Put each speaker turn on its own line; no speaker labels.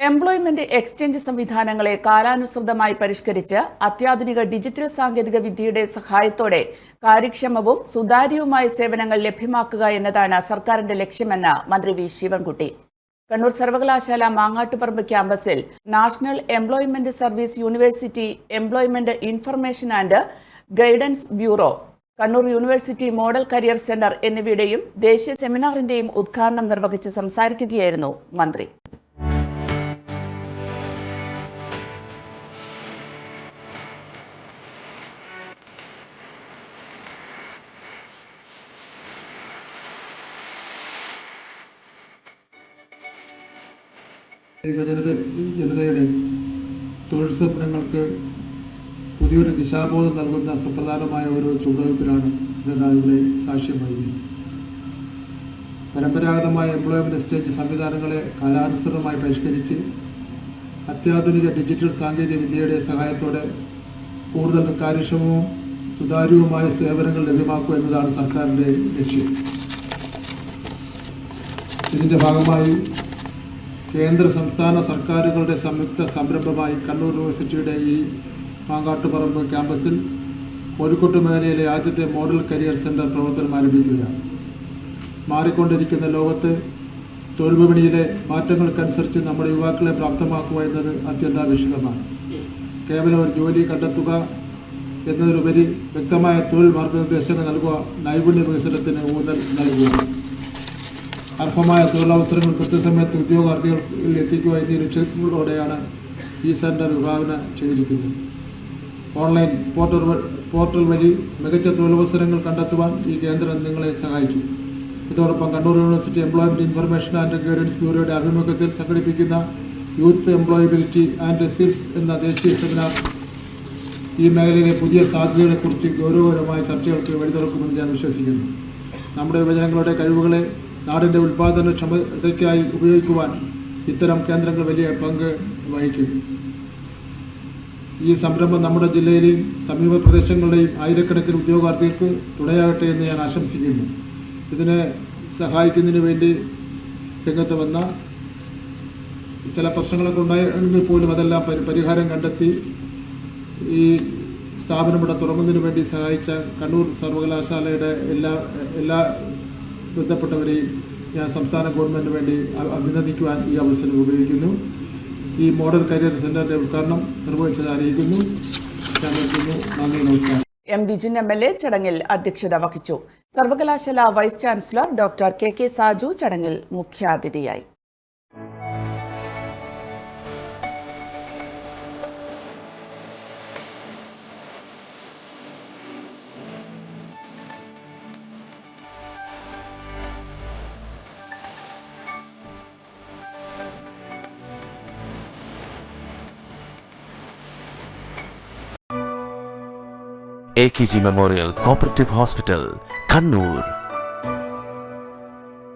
Employment exchange സംവിധാനങ്ങളെ കാലാനുസൃതമായി പരിഷ്കരിച്ച് അത്യാധുനിക ഡിജിറ്റൽ സാങ്കേതിക വിദ്യയുടെ സഹായത്തോടെ കാര്യക്ഷമവും സുതാര്യവുമായ സേവനങ്ങൾ ലഭ്യമാക്കുക എന്നതാണ് സർക്കാരിന്റെ ലക്ഷ്യമെന്ന് മന്ത്രി വി ശിവൻകുട്ടി. കണ്ണൂർ സർവകലാശാല മാങ്ങാട്ടുപറമ്പ് ക്യാമ്പസിൽ national employment service university employment information and guidance bureau, Kannur university model career centre എന്നിവയുടെയും ദേശീയ സെമിനാറിന്റെയും ഉദ്ഘാടനം നിർവഹിച്ച് സംസാരിക്കുകയായിരുന്നു മന്ത്രി.
ജനതയുടെ തൊഴിൽ സ്വപ്നങ്ങൾക്ക് പുതിയൊരു ദിശാബോധം നൽകുന്ന സുപ്രധാനമായ ഒരു ചുവടുവയ്പ്പിലാണ് ഇവിടെ സാക്ഷ്യം വഹിക്കുന്നത്. പരമ്പരാഗതമായ എംപ്ലോയ്മെന്റ് എക്സ്ചേഞ്ച് സംവിധാനങ്ങളെ കാലാനുസൃതമായി പരിഷ്കരിച്ച് അത്യാധുനിക ഡിജിറ്റൽ സാങ്കേതിക വിദ്യയുടെ സഹായത്തോടെ കൂടുതൽ കാര്യക്ഷമവും സുതാര്യവുമായ സേവനങ്ങൾ ലഭ്യമാക്കുക എന്നതാണ് സർക്കാരിൻ്റെ ലക്ഷ്യം. ഇതിൻ്റെ ഭാഗമായി കേന്ദ്ര സംസ്ഥാന സർക്കാരുകളുടെ സംയുക്ത സംരംഭമായി കണ്ണൂർ യൂണിവേഴ്സിറ്റിയുടെ ഈ മാങ്ങാട്ടുപറമ്പ് ക്യാമ്പസിൽ കോഴിക്കോട് മേഖലയിലെ ആദ്യത്തെ മോഡൽ കരിയർ സെൻറ്റർ പ്രവർത്തനം ആരംഭിക്കുകയാണ്. മാറിക്കൊണ്ടിരിക്കുന്ന ലോകത്ത് തൊഴിൽ വിപണിയിലെ മാറ്റങ്ങൾക്കനുസരിച്ച് നമ്മുടെ യുവാക്കളെ പ്രാപ്തമാക്കുക എന്നത് അത്യന്താപേക്ഷിതമാണ്. കേവലം ഒരു ജോലി കണ്ടെത്തുക എന്നതിലുപരി വ്യക്തമായ തൊഴിൽ മാർഗനിർദ്ദേശങ്ങൾ നൽകുക, നൈപുണ്യ വികസനത്തിന് ഊന്നൽ നൽകുക, അർഹമായ തൊഴിലവസരങ്ങൾ കൃത്യസമയത്ത് ഉദ്യോഗാർത്ഥികളിൽ എത്തിക്കുക എന്നീ ലക്ഷ്യങ്ങളോടെയാണ് ഈ സെൻറ്റർ വിഭാവന ചെയ്തിരിക്കുന്നത്. ഓൺലൈൻ പോർട്ടൽ വഴി മികച്ച തൊഴിലവസരങ്ങൾ കണ്ടെത്തുവാൻ ഈ കേന്ദ്രം നിങ്ങളെ സഹായിക്കും. ഇതോടൊപ്പം Kannur university employment information and guidance ബ്യൂറോയുടെ ആഭിമുഖ്യത്തിൽ സംഘടിപ്പിക്കുന്ന യൂത്ത് എംപ്ലോയബിലിറ്റി ആൻഡ് സ്കിൽസ് എന്ന ദേശീയ സെമിനാർ ഈ മേഖലയിലെ പുതിയ സാധ്യതകളെക്കുറിച്ച് ഗൗരവകരമായ ചർച്ചകൾക്ക് വഴിതുറക്കുമെന്ന് ഞാൻ വിശ്വസിക്കുന്നു. നമ്മുടെ യുവജനങ്ങളുടെ കഴിവുകളെ നാടിൻ്റെ ഉൽപ്പാദനക്ഷമതയ്ക്കായി ഉപയോഗിക്കുവാൻ ഇത്തരം കേന്ദ്രങ്ങൾ വലിയ പങ്ക് വഹിക്കും. ഈ സംരംഭം നമ്മുടെ ജില്ലയിലെയും സമീപ പ്രദേശങ്ങളുടെയും ആയിരക്കണക്കിന് ഉദ്യോഗാർത്ഥികൾക്ക് തുണയാകട്ടെ എന്ന് ഞാൻ ആശംസിക്കുന്നു. ഇതിനെ സഹായിക്കുന്നതിന് വേണ്ടി രംഗത്ത് വന്ന ചില പ്രശ്നങ്ങളൊക്കെ ഉണ്ടായെങ്കിൽ പോലും അതെല്ലാം പരിഹാരം കണ്ടെത്തി ഈ സ്ഥാപനം ഇവിടെ തുടങ്ങുന്നതിന് വേണ്ടി സഹായിച്ച കണ്ണൂർ സർവകലാശാലയുടെ എല്ലാ ബന്ധപ്പെട്ടവരെയും ഞാൻ സംസ്ഥാന ഗവൺമെൻറ്റിന് വേണ്ടി അഭിനന്ദിക്കുവാൻ ഈ അവസരം ഉപയോഗിക്കുന്നു. ഈ മോഡൽ കരിയർ സെൻ്ററിൻ്റെ ഉദ്ഘാടനം നിർവഹിച്ചത് അറിയിക്കുന്നു. നന്ദി, നമസ്കാരം.
എം വിജിൻ MLA ചടങ്ങിൽ അധ്യക്ഷത വഹിച്ചു. സർവകലാശാല vice chancellor doctor KK Saju ചടങ്ങിൽ മുഖ്യാതിഥിയായി.
AKG Memorial Cooperative Hospital, Kannur.